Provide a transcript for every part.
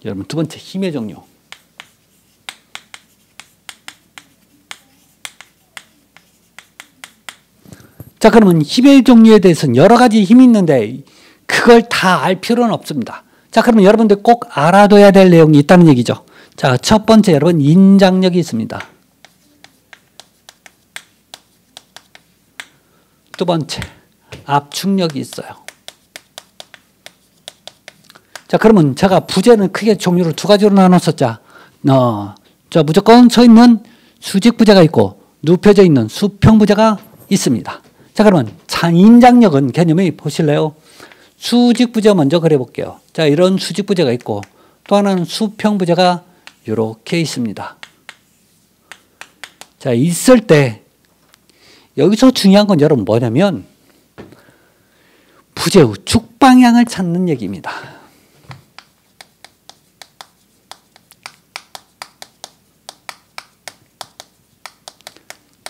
여러분 두 번째 힘의 종류. 자, 그러면 힘의 종류에 대해서는 여러 가지 힘이 있는데 그걸 다 알 필요는 없습니다. 자, 그러면 여러분들 꼭 알아둬야 될 내용이 있다는 얘기죠. 자, 첫 번째 여러분 인장력이 있습니다. 두 번째 압축력이 있어요. 자, 그러면 제가 부재는 크게 종류를 두 가지로 나눴었죠. 자, 무조건 서 있는 수직 부재가 있고 눕혀져 있는 수평 부재가 있습니다. 자, 그러면 인장력은 개념이 보실래요? 수직 부재 먼저 그려볼게요. 자, 이런 수직 부재가 있고 또 하나는 수평 부재가 이렇게 있습니다. 자, 있을 때 여기서 중요한 건 여러분 뭐냐면 부재 후 축 방향을 찾는 얘기입니다.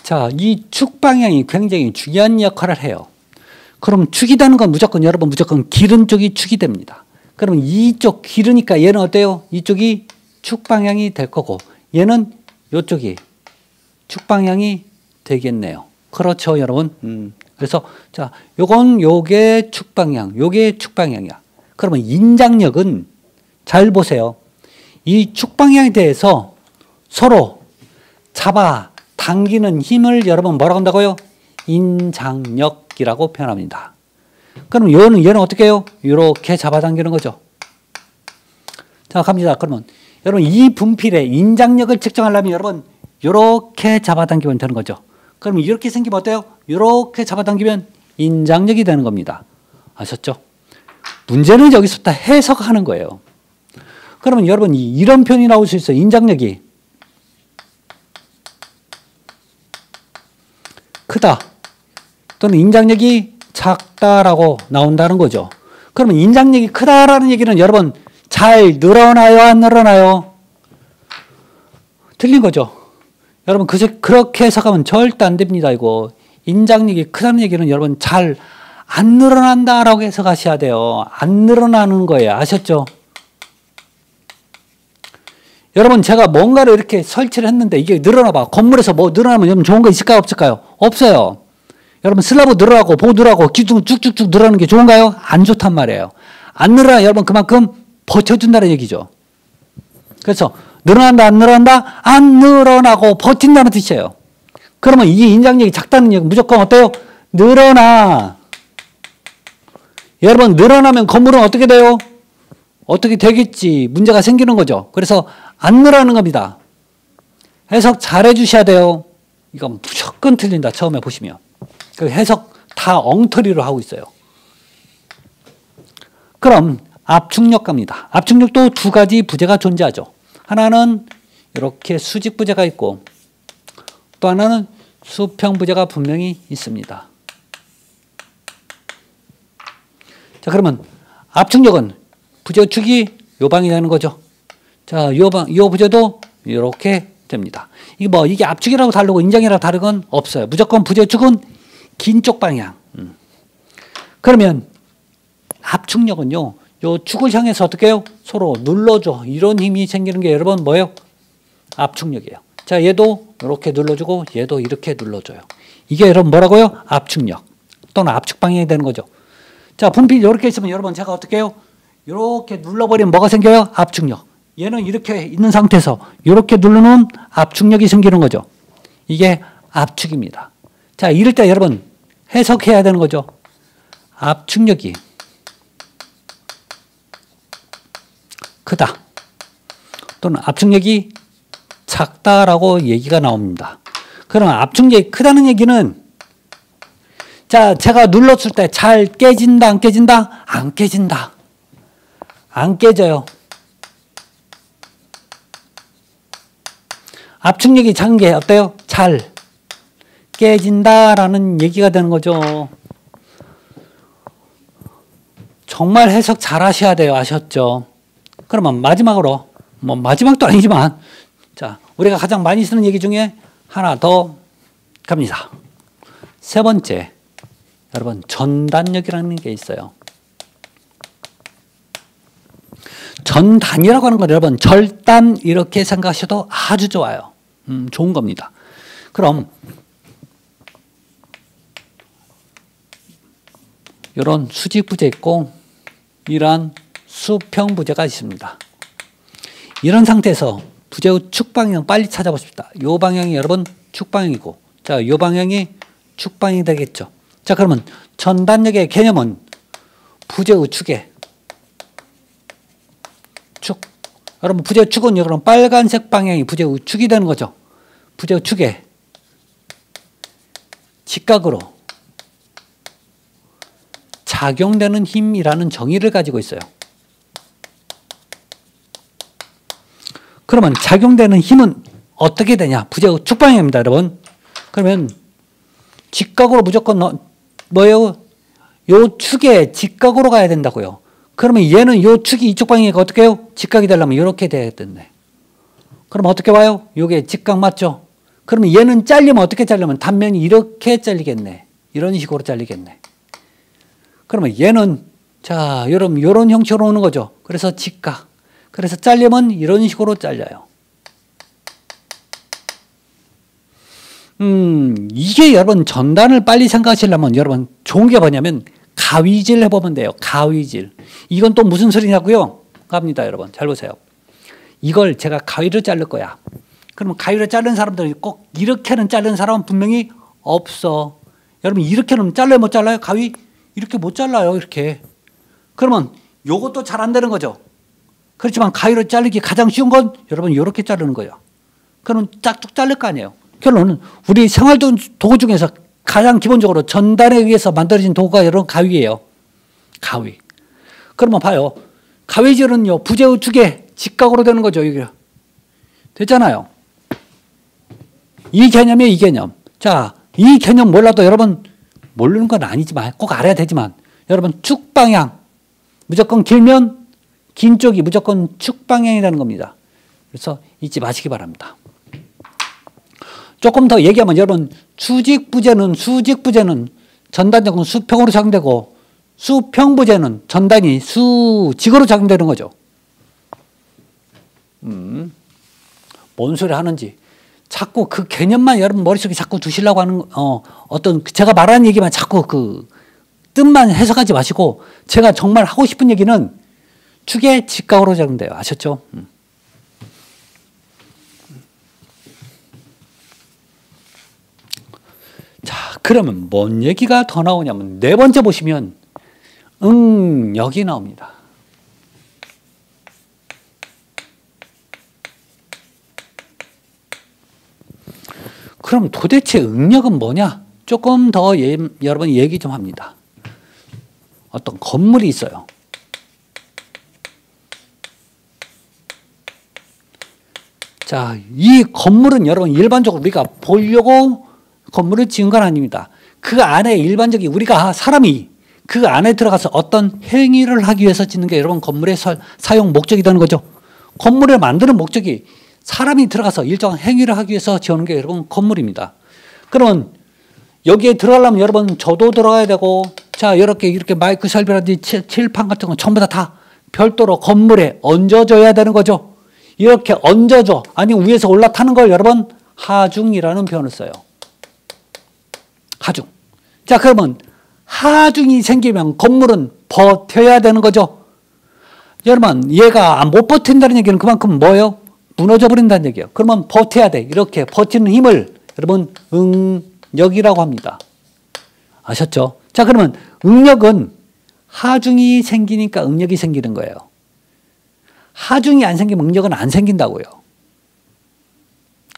자, 이 축 방향이 굉장히 중요한 역할을 해요. 그럼 축이라는 건 무조건 여러분 무조건 기른 쪽이 축이 됩니다. 그러면 이쪽 기르니까 얘는 어때요? 이쪽이 축 방향이 될 거고 얘는 이쪽이 축 방향이 되겠네요. 그렇죠, 여러분. 그래서 자, 요게 축 방향, 요게 축 방향이야. 그러면 인장력은 잘 보세요. 이 축 방향에 대해서 서로 잡아 당기는 힘을 여러분 뭐라고 한다고요? 인장력이라고 표현합니다. 그럼 얘는 어떻게 해요? 이렇게 잡아당기는 거죠. 자, 갑니다. 그러면 여러분 이 분필의 인장력을 측정하려면 여러분 이렇게 잡아당기면 되는 거죠. 그러면 이렇게 생기면 어때요? 이렇게 잡아당기면 인장력이 되는 겁니다. 아셨죠? 문제는 여기서부터 해석하는 거예요. 그러면 여러분 이런 표현이 나올 수 있어요. 인장력이 크다 또는 인장력이 작다라고 나온다는 거죠. 그러면 인장력이 크다라는 얘기는 여러분 잘 늘어나요, 안 늘어나요? 틀린 거죠. 여러분 그렇게 해석하면 절대 안 됩니다. 이거 인장력이 크다는 얘기는 여러분 잘 안 늘어난다라고 해석하셔야 돼요. 안 늘어나는 거예요. 아셨죠? 여러분 제가 뭔가를 이렇게 설치를 했는데 이게 늘어나 봐. 건물에서 뭐 늘어나면 여러분 좋은 거 있을까요? 없을까요? 없어요. 여러분 슬라브 늘어나고 보드라고 기둥 쭉쭉쭉 늘어나는 게 좋은가요? 안 좋단 말이에요. 안 늘어나 여러분 그만큼 버텨준다는 얘기죠. 그래서 늘어난다 안 늘어난다? 안 늘어나고 버틴다는 뜻이에요. 그러면 이 인장력이 작다는 얘기 무조건 어때요? 늘어나. 여러분 늘어나면 건물은 어떻게 돼요? 어떻게 되겠지. 문제가 생기는 거죠. 그래서 안 늘어나는 겁니다. 해석 잘 해주셔야 돼요. 이건 무조건 틀린다. 처음에 보시면. 그 해석 다 엉터리로 하고 있어요. 그럼 압축력 갑니다. 압축력도 두 가지 부재가 존재하죠. 하나는 이렇게 수직 부재가 있고 또 하나는 수평 부재가 분명히 있습니다. 자, 그러면 압축력은 부재축이 요 방이 되는 거죠. 자, 요 부재도 이렇게 됩니다. 이게 압축이라고 다르고 인장이라고 다른 건 없어요. 무조건 부재축은 긴 쪽 방향. 그러면 압축력은요, 요 축을 향해서 어떻게 해요? 서로 눌러줘. 이런 힘이 생기는 게 여러분 뭐예요? 압축력이에요. 자, 얘도 이렇게 눌러주고 얘도 이렇게 눌러줘요. 이게 여러분 뭐라고요? 압축력 또는 압축 방향이 되는 거죠. 자, 분필 이렇게 있으면 여러분 제가 어떻게 해요? 이렇게 눌러버리면 뭐가 생겨요? 압축력. 얘는 이렇게 있는 상태에서 이렇게 누르는 압축력이 생기는 거죠. 이게 압축입니다. 자, 이럴 때 여러분 해석해야 되는 거죠. 압축력이 크다 또는 압축력이 작다라고 얘기가 나옵니다. 그럼 압축력이 크다는 얘기는 자, 제가 눌렀을 때 잘 깨진다, 안 깨진다? 안 깨진다. 안 깨져요. 압축력이 작은 게 어때요? 잘 깨진다라는 얘기가 되는 거죠. 정말 해석 잘 하셔야 돼요. 아셨죠? 그러면 마지막으로, 마지막도 아니지만, 자, 우리가 가장 많이 쓰는 얘기 중에 하나 더 갑니다. 세 번째, 여러분, 전단력이라는 게 있어요. 전단이라고 하는 건 여러분 절단 이렇게 생각하셔도 아주 좋아요. 좋은 겁니다. 그럼 이런 수직부재 있고 이러한 수평부재가 있습니다. 이런 상태에서 부재의 축방향 빨리 찾아보십시다. 이 방향이 여러분 축방향이고, 자, 이 방향이 축방향이 되겠죠. 자, 그러면 전단력의 개념은 부재의 축에 축. 여러분 부재의 축은 여러분 빨간색 방향이 부재의 축이 되는 거죠. 부재의 축에 직각으로 작용되는 힘이라는 정의를 가지고 있어요. 그러면 작용되는 힘은 어떻게 되냐? 부재의 축 방향입니다, 여러분. 그러면 직각으로 무조건 뭐예요? 요 축에 직각으로 가야 된다고요. 그러면 얘는 요 축이 이쪽 방향이니까 어떻게 해요? 직각이 되려면 이렇게 돼야 된대. 그럼 어떻게 와요? 요게 직각 맞죠? 그러면 얘는 잘리면 어떻게 잘리면 단면이 이렇게 잘리겠네. 이런 식으로 잘리겠네. 그러면 얘는 자, 여러분 이런 형식으로 오는 거죠. 그래서 직각. 그래서 잘리면 이런 식으로 잘려요. 이게 여러분 전단을 빨리 생각하시려면 여러분 좋은 게 뭐냐면 가위질 해보면 돼요. 가위질. 이건 또 무슨 소리냐고요? 갑니다, 여러분. 잘 보세요. 이걸 제가 가위로 자를 거야. 그러면 가위로 자른 사람들이 꼭 이렇게는 자른 사람은 분명히 없어. 여러분 이렇게는 잘라요, 못 잘라요? 가위 이렇게 못 잘라요, 이렇게. 그러면 요것도 잘 안 되는 거죠. 그렇지만 가위로 자르기 가장 쉬운 건 여러분 이렇게 자르는 거예요. 그러면 짝쭉 자를 거 아니에요. 결론은 우리 생활 도구 중에서 가장 기본적으로 전단에 의해서 만들어진 도구가 여러분 가위예요. 가위. 그러면 봐요. 가위질은요 부재의 축에 직각으로 되는 거죠. 이게 됐잖아요. 이 개념이에요. 이 개념. 자, 이 개념 몰라도 여러분 모르는 건 아니지만 꼭 알아야 되지만 여러분 축 방향 무조건 길면 긴 쪽이 무조건 축 방향이라는 겁니다. 그래서 잊지 마시기 바랍니다. 조금 더 얘기하면 여러분 수직부재는 전단적으로 수평으로 작용되고 수평부재는 전단이 수직으로 작용되는 거죠. 뭔 소리 하는지 자꾸 그 개념만 여러분 머릿속에 자꾸 두시려고 하는 어떤 제가 말하는 얘기만 자꾸 그 뜻만 해석하지 마시고 제가 정말 하고 싶은 얘기는 축의 직각으로 작용돼요. 아셨죠? 자, 그러면 뭔 얘기가 더 나오냐면 네 번째 보시면 응력이 나옵니다. 그럼 도대체 응력은 뭐냐? 조금 더 여러분 얘기 좀 합니다. 어떤 건물이 있어요. 자, 이 건물은 여러분 일반적으로 우리가 보려고 건물을 지은 건 아닙니다. 그 안에 일반적인 우리가 사람이 그 안에 들어가서 어떤 행위를 하기 위해서 짓는 게 여러분 건물의 사용 목적이 되는 거죠. 건물을 만드는 목적이 사람이 들어가서 일정한 행위를 하기 위해서 지어놓은 게 여러분 건물입니다. 그러면 여기에 들어가려면 여러분 저도 들어가야 되고 자 이렇게 마이크 설비라든지 칠판 같은 건 전부 다 별도로 건물에 얹어줘야 되는 거죠. 이렇게 얹어줘 아니면 위에서 올라타는 걸 여러분 하중이라는 표현을 써요. 하중. 자 그러면 하중이 생기면 건물은 버텨야 되는 거죠. 여러분 얘가 못 버틴다는 얘기는 그만큼 뭐예요? 무너져 버린다는 얘기예요. 그러면 버텨야 돼. 이렇게 버티는 힘을 여러분 응력이라고 합니다. 아셨죠? 자 그러면 응력은 하중이 생기니까 응력이 생기는 거예요. 하중이 안 생기면 응력은 안 생긴다고요.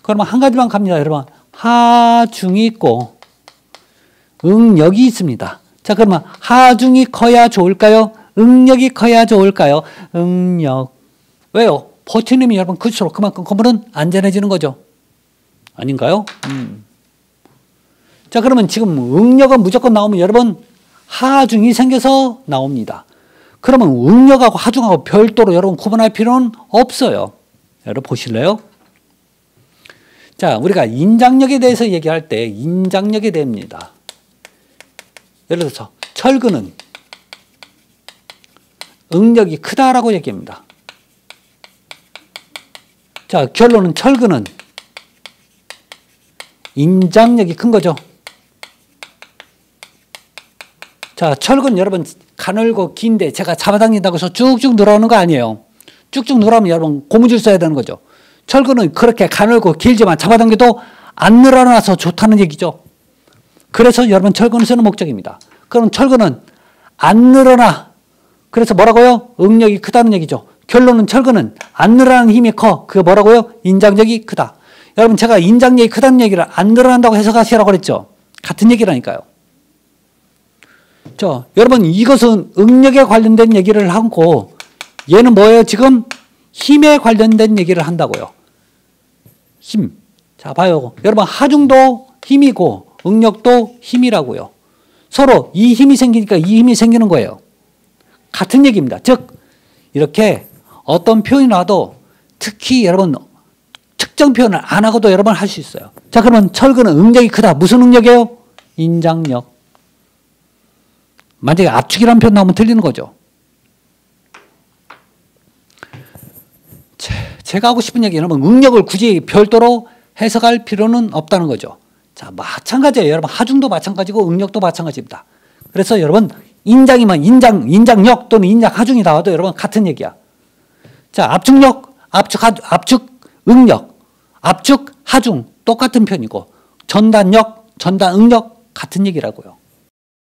그러면 한 가지만 갑니다. 여러분 하중이 있고 응력이 있습니다. 자 그러면 하중이 커야 좋을까요? 응력이 커야 좋을까요? 응력. 왜요? 버티는 힘이 여러분 클수록 그만큼 건물은 안전해지는 거죠. 아닌가요? 자 그러면 지금 응력은 무조건 나오면 여러분 하중이 생겨서 나옵니다. 그러면 응력하고 하중하고 별도로 여러분 구분할 필요는 없어요. 여러분 보실래요? 자 우리가 인장력에 대해서 얘기할 때 인장력에 대해입니다. 예를 들어서 철근은 응력이 크다라고 얘기합니다. 자, 결론은 철근은 인장력이 큰 거죠. 자, 철근 여러분 가늘고 긴데 제가 잡아당긴다고 해서 쭉쭉 늘어오는 거 아니에요. 쭉쭉 늘어오면 여러분 고무줄 써야 되는 거죠. 철근은 그렇게 가늘고 길지만 잡아당겨도 안 늘어나서 좋다는 얘기죠. 그래서 여러분 철근을 쓰는 목적입니다. 그럼 철근은 안 늘어나. 그래서 뭐라고요? 응력이 크다는 얘기죠. 결론은 철근은 안 늘어나는 힘이 커. 그게 뭐라고요? 인장력이 크다. 여러분 제가 인장력이 크다는 얘기를 안 늘어난다고 해석하시라고 그랬죠. 같은 얘기라니까요. 여러분 이것은 응력에 관련된 얘기를 하고 얘는 뭐예요? 지금 힘에 관련된 얘기를 한다고요. 힘. 자, 봐요. 여러분 하중도 힘이고 응력도 힘이라고요. 서로 이 힘이 생기니까 이 힘이 생기는 거예요. 같은 얘기입니다. 즉 이렇게 어떤 표현이 나와도 특히 여러분 특정 표현을 안 하고도 여러분 할 수 있어요. 자, 그러면 철근은 응력이 크다. 무슨 응력이에요? 인장력. 만약에 압축이라는 표현 나오면 틀리는 거죠. 제가 하고 싶은 얘기, 여러분 응력을 굳이 별도로 해석할 필요는 없다는 거죠. 자, 마찬가지예요. 여러분 하중도 마찬가지고 응력도 마찬가지입니다. 그래서 여러분 인장이면 인장력 또는 인장하중이 나와도 여러분 같은 얘기야. 자, 압축력, 압축 응력, 압축 하중 똑같은 편이고 전단력, 전단 응력 같은 얘기라고요.